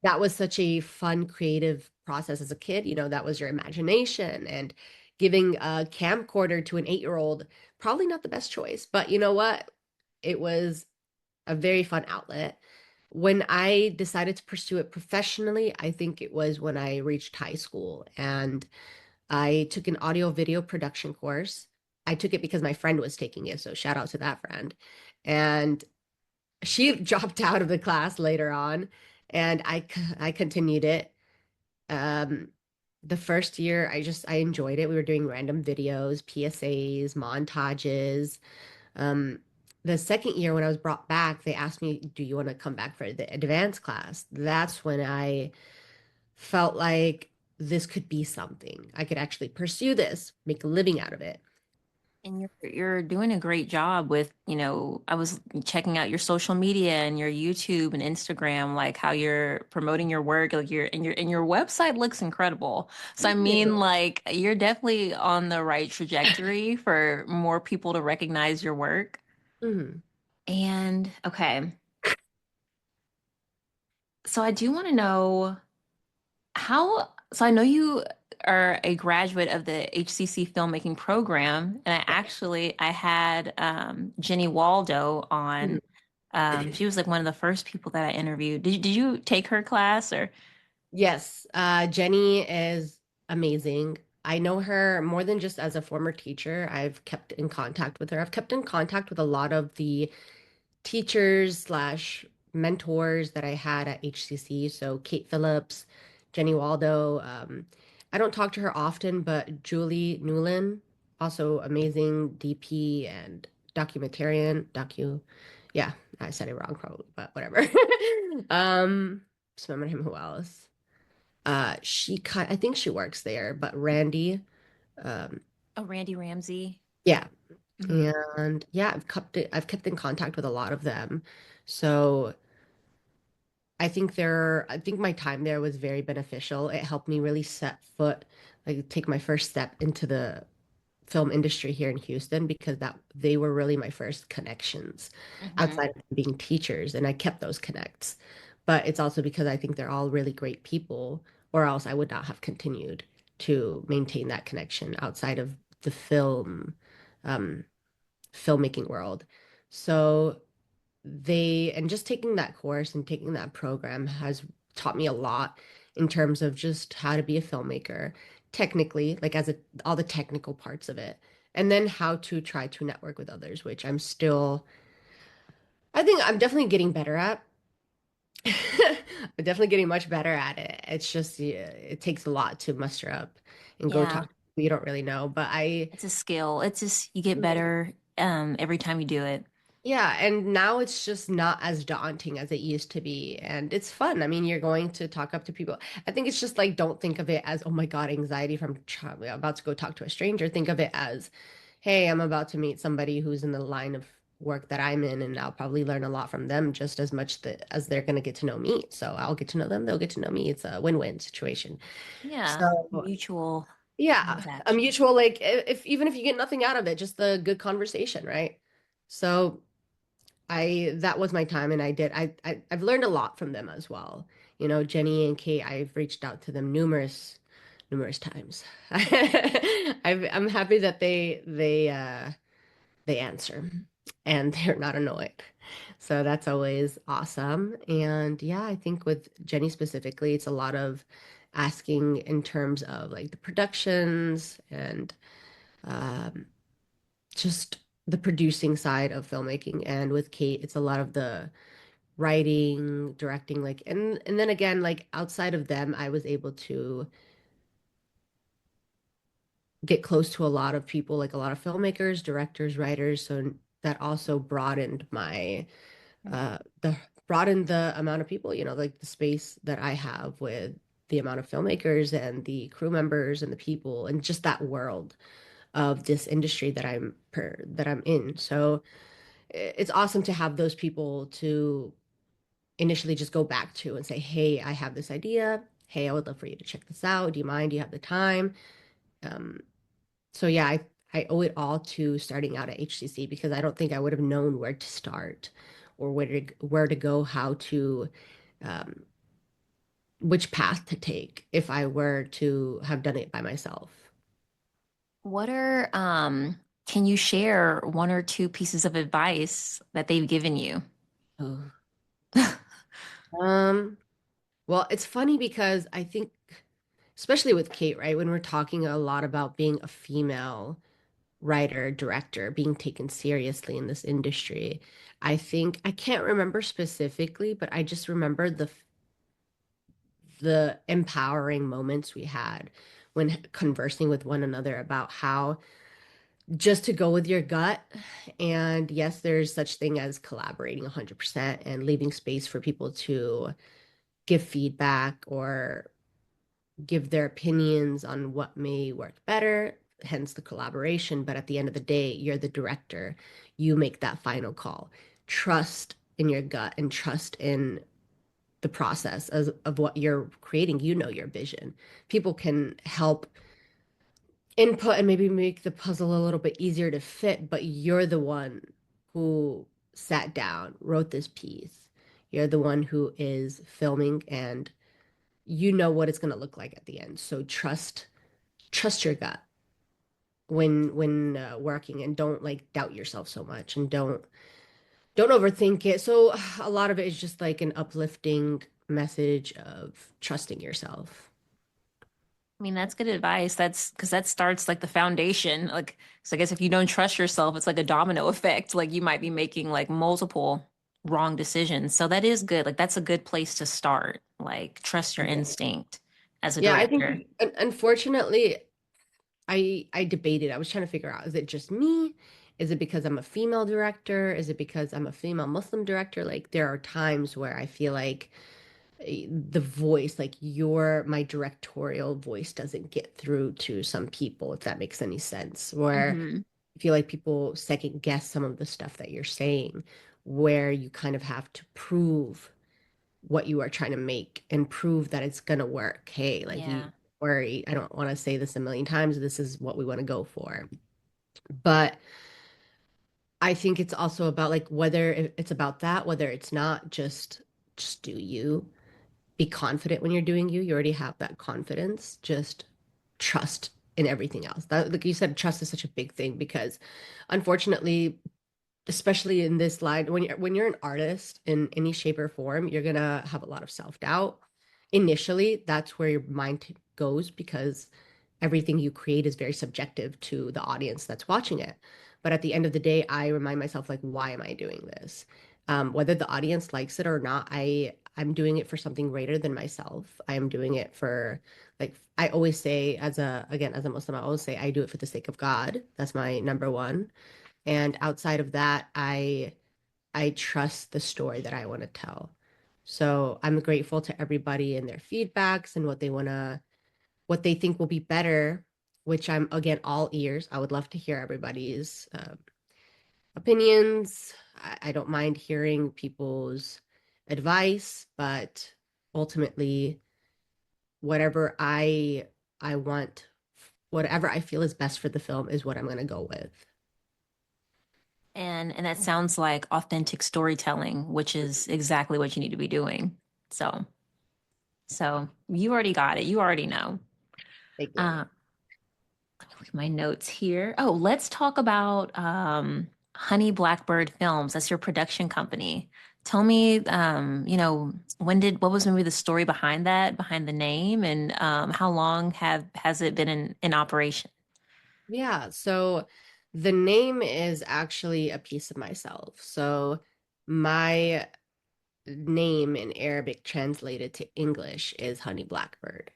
that was such a fun, creative process as a kid. That was your imagination. And giving a camcorder to an 8-year-old, probably not the best choice. But you know what? It was a very fun outlet. When I decided to pursue it professionally, I think it was when I reached high school and I took an audio video production course. I took it because my friend was taking it, so shout out to that friend. And she dropped out of the class later on, and I continued it. Um, the first year, I enjoyed it. We were doing random videos, PSAs, montages. Um, the second year, when I was brought back, they asked me, "Do you want to come back for the advanced class?" That's when I felt like this could be something. I could actually pursue this, make a living out of it. And you're doing a great job with, I was checking out your social media and your YouTube and Instagram, like how you're promoting your work, like your website looks incredible. So I Thank you. mean, like you're definitely on the right trajectory for more people to recognize your work. Mhm. And okay, so I do want to know so I know you are a graduate of the HCC filmmaking program, and I had Jenny Waldo Mhm. on. She was like one of the first people that I interviewed. Did you take her class or? Yes, Jenny is amazing. I know her more than just as a former teacher. I've kept in contact with her. I've kept in contact with a lot of the teachers slash mentors that I had at HCC. So Kate Phillips, Jenny Waldo. I don't talk to her often, but Julie Newlin, also amazing DP and Yeah, I said it wrong probably, but whatever. um, just remember him. Who else? I think she works there, but Randy, um, Oh, Randy Ramsey. yeah, Mhm. and yeah, I've kept in contact with a lot of them. So I think my time there was very beneficial. It helped me really set foot, like take my first step into the film industry here in Houston because that they were really my first connections Mhm. outside of being teachers, and I kept those connects. But it's also because I think they're all really great people, or else I would not have continued to maintain that connection outside of the um, filmmaking world. So and just taking that course and taking that program has taught me a lot in terms of just how to be a filmmaker technically, like all the technical parts of it, and then how to try to network with others, which I think I'm definitely getting better at. I'm definitely getting much better at it. It's just, yeah, it takes a lot to muster up and go talk Yeah, to people you don't really know. But it's a skill. It's just you get better every time you do it. yeah, and now it's just not as daunting as it used to be. And it's fun. I mean, you're going to talk up to people. I think it's just like, don't think of it as, oh my God, anxiety from about to go talk to a stranger. Think of it as, hey, I'm about to meet somebody who's in the line of work that I'm in, and I'll probably learn a lot from them just as much as they're going to get to know me. So I'll get to know them, they'll get to know me. It's a win-win situation. Yeah, So mutual yeah, a transaction. mutual, like if even if you get nothing out of it, just a good conversation, right? So that was my time, and I've learned a lot from them as well. Jenny and Kate, I've reached out to them numerous times. I'm happy that they answer and they're not annoyed. So that's always awesome. And yeah, I think with Jenny specifically, it's a lot of asking in terms of like the productions and um, just the producing side of filmmaking. And with Kate, it's a lot of the writing, directing, like, and then again, like outside of them, I was able to get close to a lot of people, like a lot of filmmakers, directors, writers. So that also broadened my the broadened the amount of people, like the space that I have with the amount of filmmakers and the crew members and the people and just that world of this industry that I'm in. So it's awesome to have those people to initially just go back to and say, "Hey, I have this idea. Hey, I would love for you to check this out. Do you mind? Do you have the time?" Um, so yeah, I owe it all to starting out at HCC because I don't think I would have known where to start or where to go, how to um, which path to take if I were to have done it by myself. What are, can you share one or two pieces of advice that they've given you? Oh. Um, well, it's funny because I think, especially with Kate, right, when we're talking a lot about being a female writer, director, being taken seriously in this industry, I think I can't remember specifically, but I just remember the empowering moments we had when conversing with one another about how just to go with your gut. And yes, there's such thing as collaborating 100% and leaving space for people to give feedback or give their opinions on what may work better, hence the collaboration. But at the end of the day, you're the director. You make that final call. Trust in your gut and trust in the process of what you're creating. You know your vision. People can help input and maybe make the puzzle a little bit easier to fit, but you're the one who sat down, wrote this piece. You're the one who is filming and you know what it's going to look like at the end. So trust your gut when working and don't like doubt yourself so much and don't overthink it. So a lot of it is just like an uplifting message of trusting yourself. I mean, that's good advice. That's because that starts like the foundation. Like, so I guess if you don't trust yourself, it's like a domino effect. Like you might be making like multiple wrong decisions. So that is good. Like that's a good place to start. Like trust your instinct as a Yeah, I director. think unfortunately I debated. I was trying to figure out, is it just me? Is it because I'm a female director? Is it because I'm a female Muslim director? Like there are times where I feel like the voice, like my directorial voice doesn't get through to some people, if that makes any sense. Where Hmm. I feel like people second guess some of the stuff that you're saying, where you kind of have to prove what you are trying to make and prove that it's gonna work. Hey, like you Yeah. worry, I don't want to say this a million times. This is what we want to go for. But I think it's also about like whether it's about that, whether it's not, just do you. Be confident when you're doing you. You already have that confidence. Just trust in everything else. That, like you said, trust is such a big thing because unfortunately, especially in this line, when you're an artist in any shape or form, you're gonna have a lot of self-doubt. Initially, that's where your mind goes because everything you create is very subjective to the audience that's watching it. But at the end of the day, I remind myself like, why am I doing this? Whether the audience likes it or not, I'm doing it for something greater than myself. I am doing it for like I always say as a Muslim, I always say I do it for the sake of God. That's my number one. And outside of that, I trust the story that I want to tell. So I'm grateful to everybody and their feedbacks and what they think will be better, which I'm again all ears. I would love to hear everybody's opinions. I don't mind hearing people's advice, but ultimately, whatever I want, whatever I feel is best for the film is what I'm going to go with. And that sounds like authentic storytelling, which is exactly what you need to be doing. So So you already got it. You already know. Thank you. Uh, Let me look at my notes here. Oh, let's talk about Honey Blackbird Films. That's your production company. Tell me, what was maybe the story behind that, behind the name, and how long has it been in operation? Yeah, so the name is actually a piece of myself. So my name in Arabic translated to English is Honey Blackbird.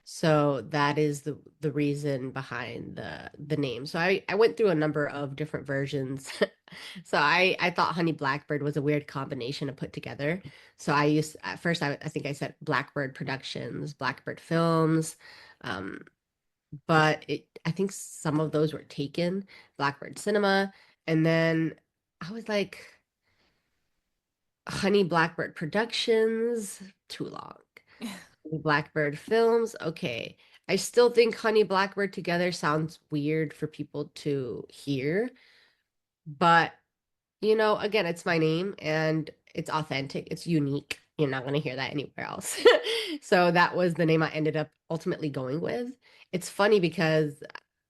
So that is the reason behind the name. So I went through a number of different versions. So I thought Honey Blackbird was a weird combination to put together. So I used at first I think I said Blackbird Productions, Blackbird Films, um, but I think some of those were taken, Blackbird Cinema, and then I was like Honey Blackbird Productions, too long. Blackbird Films. Okay. I still think Honey Blackbird together sounds weird for people to hear, but again, it's my name and it's authentic, it's unique. You're not going to hear that anywhere else. So that was the name I ended up ultimately going with. It's funny because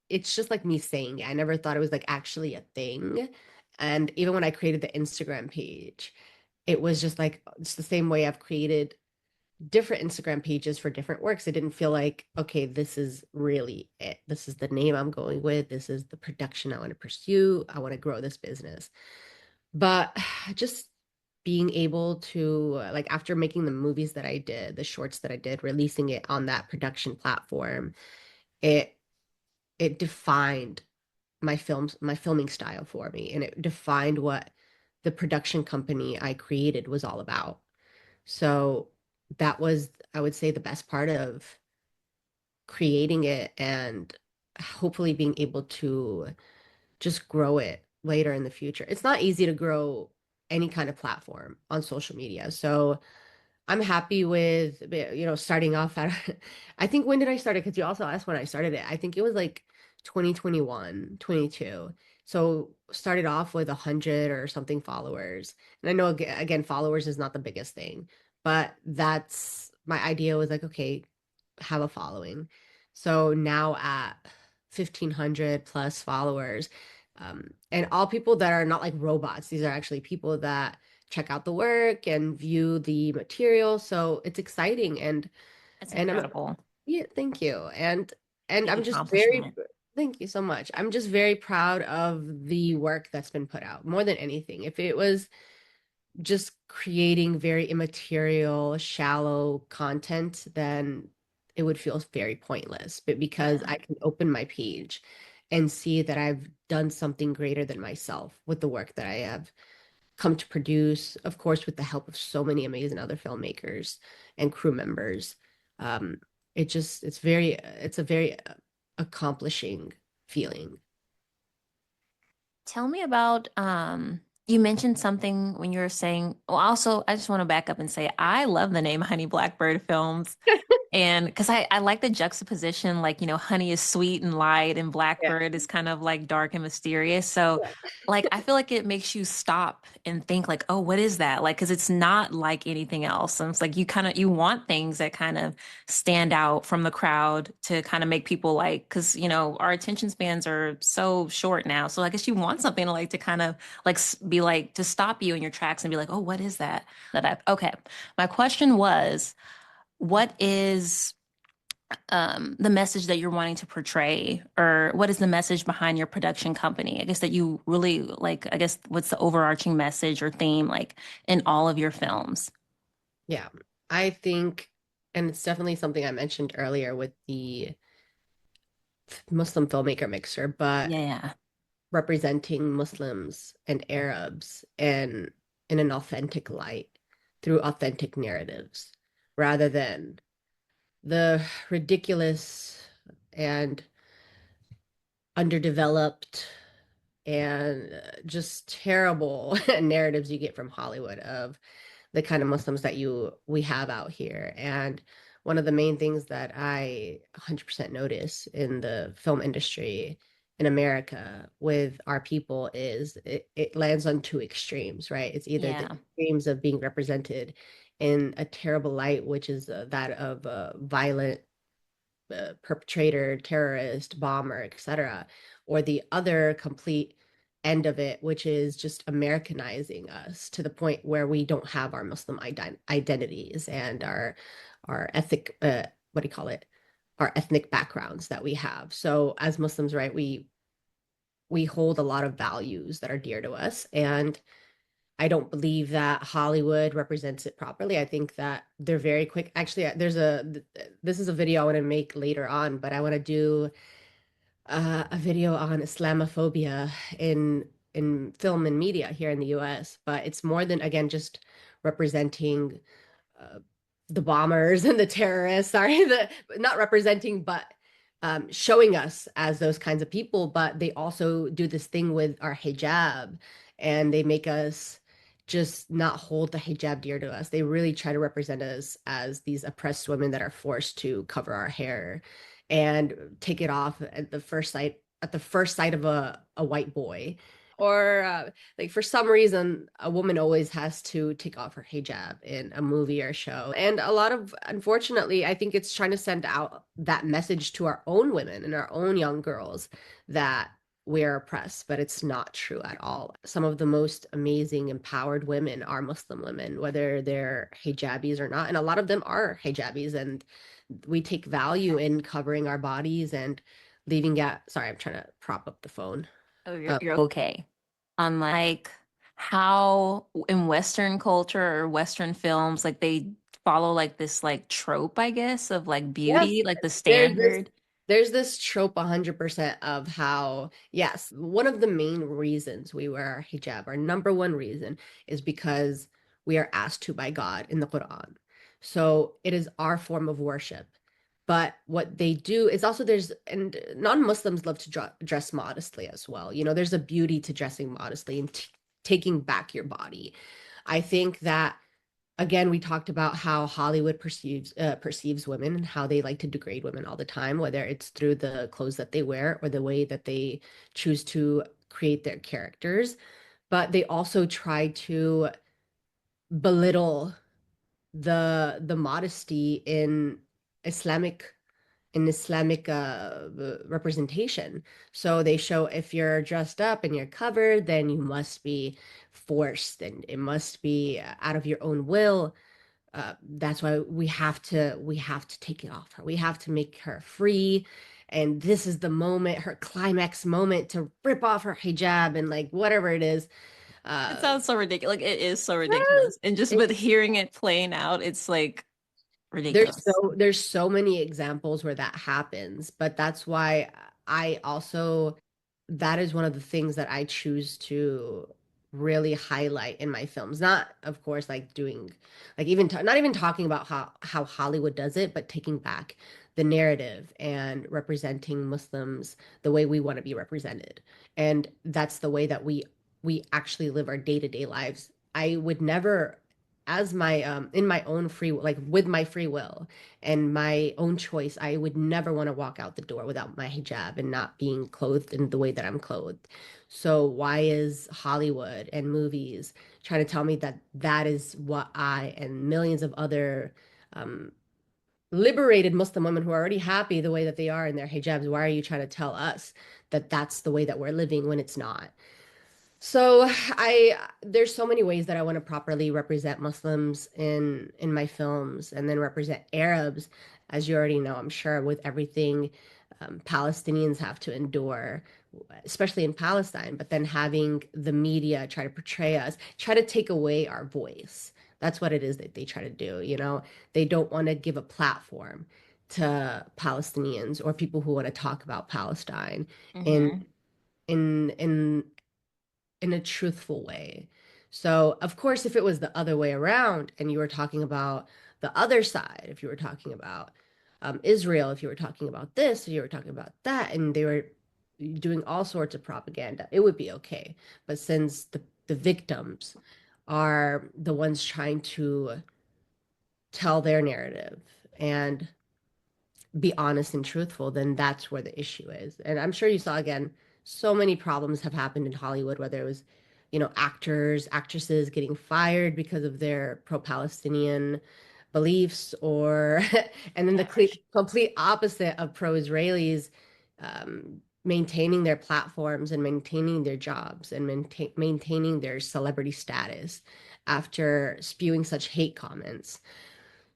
it's just like me saying it. I never thought it was like actually a thing. And even when I created the Instagram page, it was just like it's the same way I've created different Instagram pages for different works. It didn't feel like, okay, this is really it. This is the name I'm going with. This is the production I want to pursue. I want to grow this business. But just being able to, like, after making the movies that I did, the shorts that I did, releasing it on that production platform, it it defined my filming style for me, and it defined what the production company I created was all about. So that was, I would say, the best part of creating it and hopefully being able to just grow it later in the future. It's not easy to grow any kind of platform on social media. So I'm happy with, starting off at, I think when did I start it? Because you also asked when I started it. I think it was like 2021, 22. So started off with 100 or something followers. And I know, again, followers is not the biggest thing, but that's my idea was like, okay, have a following. So now at 1,500 plus followers, and all people that are not like robots. These are actually people that check out the work and view the material. So it's exciting That's and I'm incredible. yeah, thank you. And Big I'm just very accomplishment. thank you so much. I'm just very proud of the work that's been put out more than anything. If it was just creating very immaterial, shallow content, then it would feel very pointless. But because Yeah. I can open my page and see that I've done something greater than myself with the work that I have come to produce, of course, with the help of so many amazing other filmmakers and crew members. Um, it's a very accomplishing feeling. Tell me about you mentioned something when you were saying, well, also I just want to back up and say I love the name Honey Blackbird Films. And because I like the juxtaposition, like, honey is sweet and light, and Yeah. blackbird is kind of like dark and mysterious. So, like, I feel like it makes you stop and think, like, oh, what is that? Like, because it's not like anything else. And it's like you want things that kind of stand out from the crowd to kind of make people like, because, our attention spans are so short now. So, I guess you want something to like to kind of like be like to stop you in your tracks and be like, oh, what is that? Okay. My question was, what is the message that you're wanting to portray, or what is the message behind your production company? I guess that you really like, I guess, what's the overarching message or theme like in all of your films? Yeah. I think, and it's definitely something I mentioned earlier with the Muslim filmmaker mixer, but Yeah, representing Muslims and Arabs and in an authentic light through authentic narratives rather than the ridiculous and underdeveloped and just terrible narratives you get from Hollywood of the kind of Muslims that you we have out here. And one of the main things that I 100% notice in the film industry in America with our people is it lands on two extremes, right? It's either the yeah. extremes of being represented in a terrible light, which is that of a violent perpetrator, terrorist, bomber, etc., or the other complete end of it, which is just Americanizing us to the point where we don't have our Muslim identities and our ethic what do you call it? Our ethnic backgrounds that we have. So as Muslims, right, we hold a lot of values that are dear to us, and I don't believe that Hollywood represents it properly. I think that they're very quick. Actually, this is a video I want to make later on, but I want to do a video on Islamophobia in film and media here in the US. But it's more than, again, just representing uh, the bombers and the terrorists. Sorry, the not representing, but showing us as those kinds of people. But they also do this thing with our hijab, and they make us just not hold the hijab dear to us. They really try to represent us as these oppressed women that are forced to cover our hair and take it off at the first sight of a white boy. Or like for some reason, a woman always has to take off her hijab in a movie or show. And a lot of, unfortunately, I think it's trying to send out that message to our own women and our own young girls that we're oppressed, but it's not true at all. Some of the most amazing, empowered women are Muslim women, whether they're hijabis or not. And a lot of them are hijabis, and we take value in covering our bodies and leaving out. Sorry, I'm trying to prop up the phone. Oh, you're okay. Unlike how in Western culture or Western films, like they follow like this like trope, I guess, of like Yes, beauty, like the there's this standard. there's this trope 100% of how, yes, one of the main reasons we wear our hijab, our number one reason, is because we are asked to by God in the Quran. So it is our form of worship. But what they do is also there's, and non-Muslims love to dress modestly as well. You know, there's a beauty to dressing modestly and taking back your body. I think that again, we talked about how Hollywood perceives women and how they like to degrade women all the time, whether it's through the clothes that they wear or the way that they choose to create their characters. But they also try to belittle the modesty Islamic Islamic representation. So they show if you're dressed up and you're covered, then you must be forced and it must be out of your own will. That's why we have to take it off her. We have to make her free. And this is the moment, her climax moment to rip off her hijab and like whatever it is. It Uh, sounds so ridiculous. Like it is so ridiculous. And just with hearing it playing out, it's like ridiculous. there's so many examples where that happens, but that's why I also that is one of the things that I choose to really highlight in my films. Not, of course, like doing like even not even talking about how Hollywood does it, but taking back the narrative and representing Muslims the way we want to be represented. And that's the way that we actually live our day-to-day lives. I would never as my in my own free like with my free will and my own choice, I would never want to walk out the door without my hijab and not being clothed in the way that I'm clothed. So why is Hollywood and movies trying to tell me that that is what I and millions of other um, liberated Muslim women who are already happy the way that they are in their hijabs? Why are you trying to tell us that that's the way that we're living when it's not? So I there's so many ways that I want to properly represent Muslims in my films and then represent Arabs, as you already know, I'm sure, with everything Palestinians have to endure, especially in Palestine, but then having the media try to portray us, try to take away our voice. That's what it is that they try to do, you know. They don't want to give a platform to Palestinians or people who want to talk about Palestine in Hmm. in in a truthful way. So, of course, if it was the other way around and you were talking about the other side, if you were talking about Israel, if you were talking about this, if you were talking about that, and they were doing all sorts of propaganda, it would be okay. But since the victims are the ones trying to tell their narrative and be honest and truthful, then that's where the issue is. And I'm sure you saw again, so many problems have happened in Hollywood, whether it was actors, actresses getting fired because of their pro-Palestinian beliefs, or and then the Yeah, for sure. complete opposite of pro-Israelis maintaining their platforms and maintaining their jobs and maintaining their celebrity status after spewing such hate comments.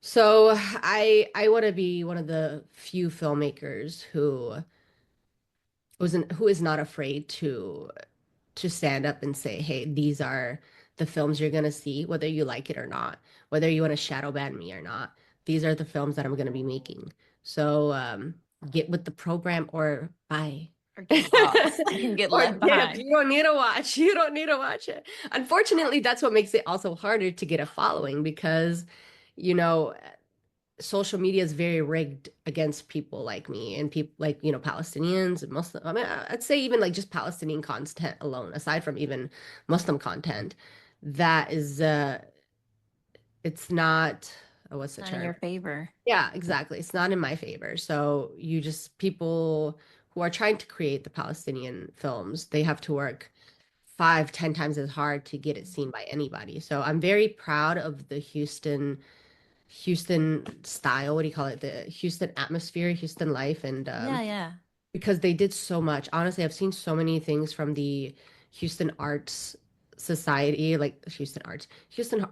So I want to be one of the few filmmakers who is not afraid to stand up and say, hey, these are the films you're going to see, whether you like it or not, whether you want to shadow ban me or not. These are the films that I'm going to be making. So get with the program or bye. Or get lost and get Or left dip. behind. You don't need to watch. You don't need to watch it. Unfortunately, that's what makes it also harder to get a following because, you know, social media is very rigged against people like me and people like, Palestinians and Muslim. I mean, I'd say even like just Palestinian content alone, aside from even Muslim content, that is, it's not, what's the Not in term? your favor. Yeah, exactly. It's not in my favor. So you just, people who are trying to create the Palestinian films, they have to work 5, 10 times as hard to get it seen by anybody. So I'm very proud of the Houston style, what do you call it? The Houston atmosphere, Houston life, and Yeah, yeah. because they did so much. Honestly, I've seen so many things from the Houston Arts Society, like Houston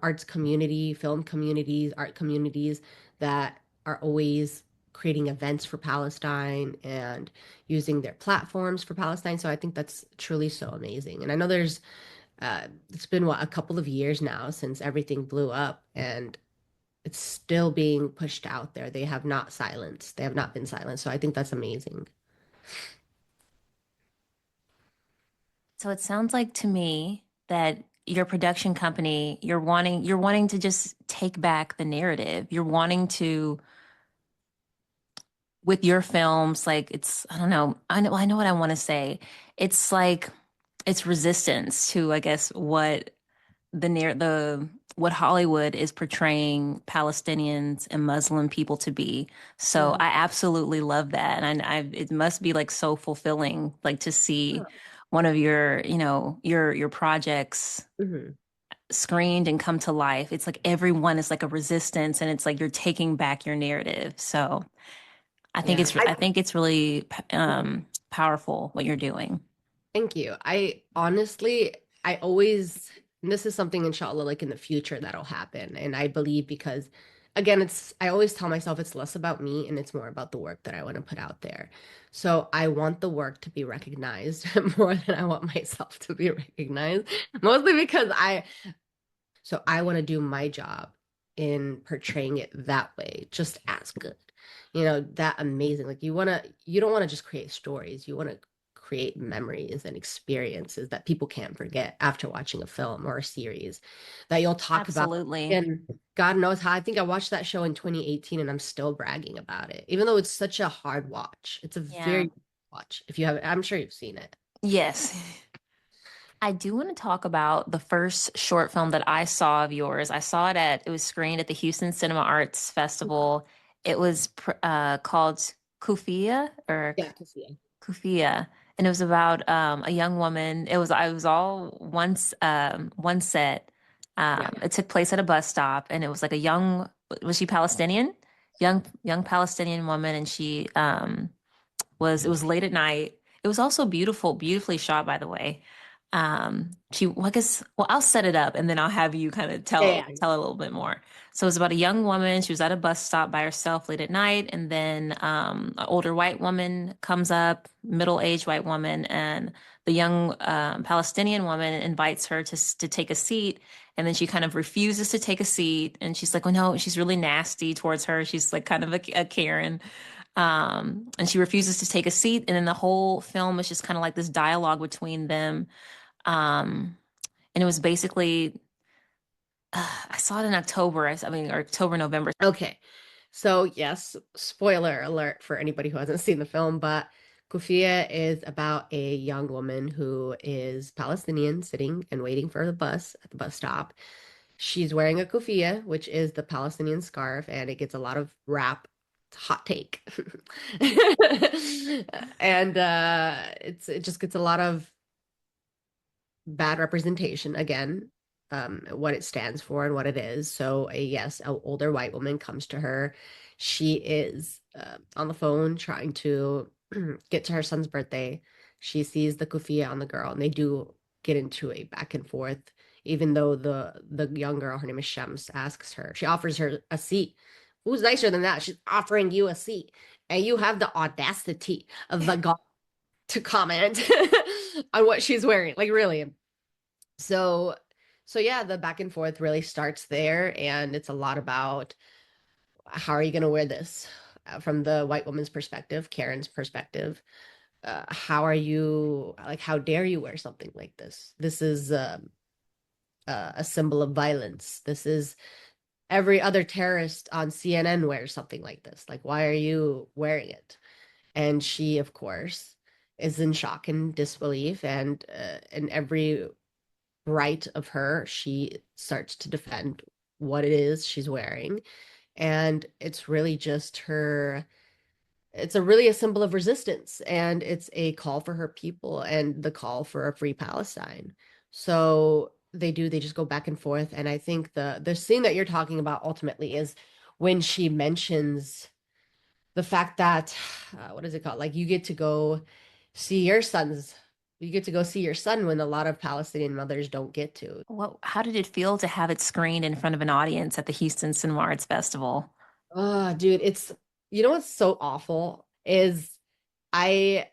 Arts community, film communities, art communities that are always creating events for Palestine and using their platforms for Palestine. So I think that's truly so amazing. And I know it's been what, a couple of years now since everything blew up, and it's still being pushed out there. They have not silenced. They have not been silenced. So I think that's amazing. So it sounds like to me that your production company, you're wanting to just take back the narrative. You're wanting to with your films, like it's I don't know. I know what I want to say. It's like it's resistance to, I guess, what Hollywood is portraying Palestinians and Muslim people to be. So Mhm. I absolutely love that, and it must be like so fulfilling, like to see one of your projects Mhm. screened and come to life. It's like everyone is like a resistance, and it's like you're taking back your narrative. So Yeah. I think it's really powerful what you're doing. Thank you. I honestly, I always, and this is something inshallah, like in the future that'll happen. And I believe because, again, I always tell myself it's less about me and it's more about the work that I want to put out there. So I want the work to be recognized more than I want myself to be recognized, mostly because I want to do my job in portraying it that way, just as good. That amazing. Like you don't want to just create stories. You want to create memories and experiences that people can't forget after watching a film or a series that you'll talk about. Absolutely. And God knows how. I think I watched that show in 2018 and I'm still bragging about it, even though it's such a hard watch. It's a Yeah. very watch. If you have, I'm sure you've seen it. Yes. I do want to talk about the first short film that I saw of yours. It was screened at the Houston Cinema Arts Festival. It was called Kufia or Yeah, to see it. Kufia, and it was about a young woman. I was all one set. Yeah. It took place at a bus stop, and it was like a young, was she Palestinian? Young Palestinian woman, and she it was late at night. It was also beautifully shot, by the way. Well, I guess, well, I'll set it up and then I'll have you kind of Yeah. Yeah. tell a little bit more. So it was about a young woman. She was at a bus stop by herself late at night. And then an older white woman comes up, middle-aged white woman, and the young Palestinian woman invites her to take a seat. And then she kind of refuses to take a seat. And she's like, oh no, she's really nasty towards her. She's like kind of a Karen. And she refuses to take a seat. And then the whole film is just kind of like this dialogue between them. And it was basically, I saw it in October, I mean, or October, November. Okay. So, yes, spoiler alert for anybody who hasn't seen the film, but Kufia is about a young woman who is Palestinian sitting and waiting for the bus at the bus stop. She's wearing a kufia, which is the Palestinian scarf, and it gets a lot of rap. It's a hot take. And it just gets a lot of bad representation again, what it stands for and what it is. So a yes, an older white woman comes to her. She is on the phone trying to get to her son's birthday. She sees the kufiya on the girl, and they do get into a back and forth. Even though the young girl, her name is Shams, asks her, she offers her a seat. Who's nicer than that? She's offering you a seat, and you have the audacity of the god to comment on what she's wearing. Like really. So so yeah, the back and forth really starts there, and it's a lot about how are you going to wear this from the white woman's perspective, Karen's perspective. How are you like? How dare you wear something like this? This is a symbol of violence. This is every other terrorist on CNN wears something like this. Like, why are you wearing it? And she, of course, is in shock and disbelief, and in every right of her, she starts to defend what it is she's wearing. And it's really just her, it's a really a symbol of resistance, and it's a call for her people and the call for a free Palestine. So they just go back and forth. And I think the scene that you're talking about ultimately is when she mentions the fact that what is it called? Like you get to go see your sons, you get to go see your son when a lot of Palestinian mothers don't get to. How did it feel to have it screened in front of an audience at the Houston Cinema Arts Festival? Oh, dude, it's you know what's so awful is I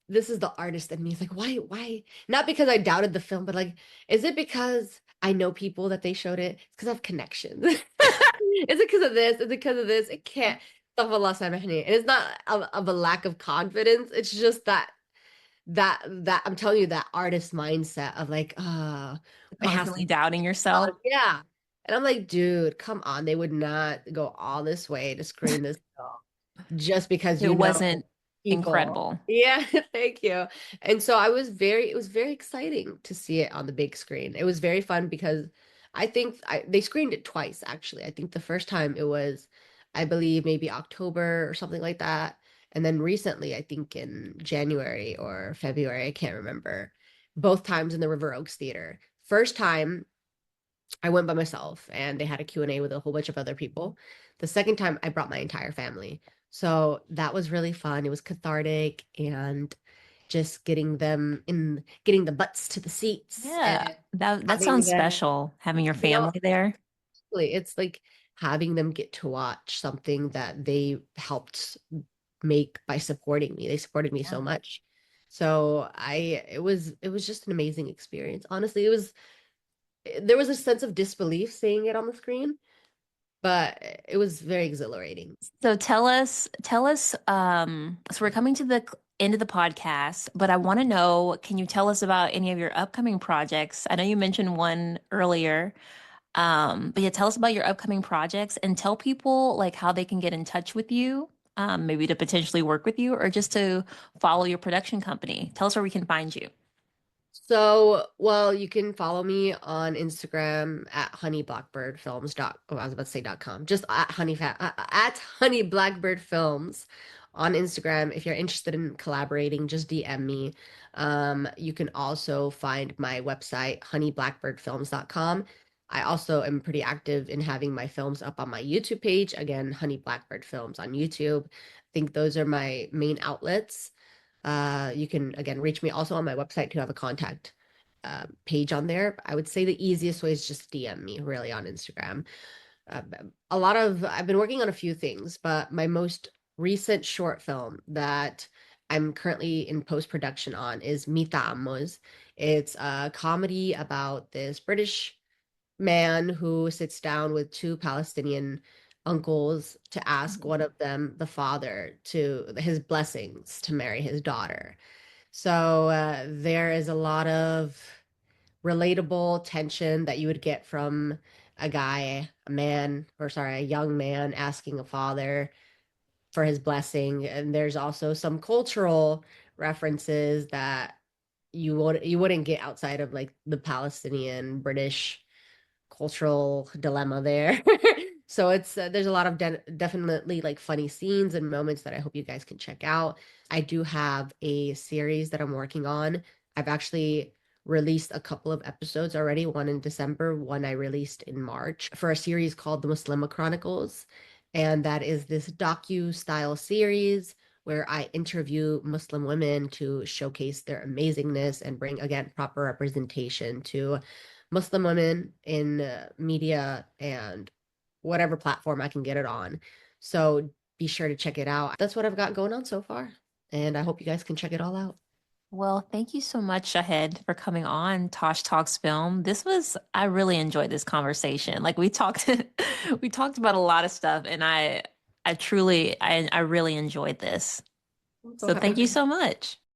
this is the artist in me. It's like, why? Not because I doubted the film, but like, is it because I know people that they showed it? It's because I have connections. Is it because of this? Is it because of this? It can't. And it's not of a lack of confidence. It's just that I'm telling you that artist mindset of like, it has to Constantly be doubting yourself. yeah. And I'm like, dude, come on. They would not go all this way to screen this film just because It you know wasn't people. incredible. Yeah, thank you. And so it was very exciting to see it on the big screen. It was very fun because they screened it twice, actually. I think the first time it was, I believe, maybe October or something like that. And then recently, I think in January or February, I can't remember, both times in the River Oaks Theater. First time, I went by myself and they had a Q&A with a whole bunch of other people. The second time I brought my entire family. So that was really fun. It was cathartic and just getting the butts to the seats Yeah, and that having sounds them, special, having your you know, family there. it's like having them get to watch something that they helped make by supporting me. They supported me Yeah. so much. So it was just an amazing experience. Honestly, it was there was a sense of disbelief seeing it on the screen, but it was very exhilarating. So so we're coming to the end of the podcast, but I want to know, can you tell us about any of your upcoming projects? I know you mentioned one earlier. But yeah, tell us about your upcoming projects and tell people like how they can get in touch with you, maybe to potentially work with you or just to follow your production company. Tell us where we can find you. So, well, you can follow me on Instagram at honeyblackbirdfilms dot, oh, I was about to say dot com, just at honey blackbird films on Instagram. If you're interested in collaborating, just DM me. You can also find my website, honeyblackbirdfilms.com. I also am pretty active in having my films up on my YouTube page. Again, Honey Blackbird Films on YouTube. I think those are my main outlets. You can again reach me also on my website to have a contact page on there. I would say the easiest way is just DM me really on Instagram. Uh, I've been working on a few things, but my most recent short film that I'm currently in post production on is Mita Amos. It's a comedy about this British man who sits down with two Palestinian uncles to ask one of them, the father, to his blessings to marry his daughter. So there is a lot of relatable tension that you would get from a young man asking a father for his blessing. And there's also some cultural references that you wouldn't get outside of like the Palestinian British cultural dilemma there. So it's there's a lot of definitely like funny scenes and moments that I hope you guys can check out. I do have a series that I'm working on. I've actually released a couple of episodes already, one in December, one I released in March, for a series called The Muslim Chronicles. And that is this docu-style series where I interview Muslim women to showcase their amazingness and bring, again, proper representation to Muslim women in media and whatever platform I can get it on. So be sure to check it out. That's what I've got going on so far. And I hope you guys can check it all out. Well, thank you so much, Shahed, for coming on Tosh Talks Film. I really enjoyed this conversation. Like we talked, we talked about a lot of stuff, and I really enjoyed this. I'm so So thank you happy. so much.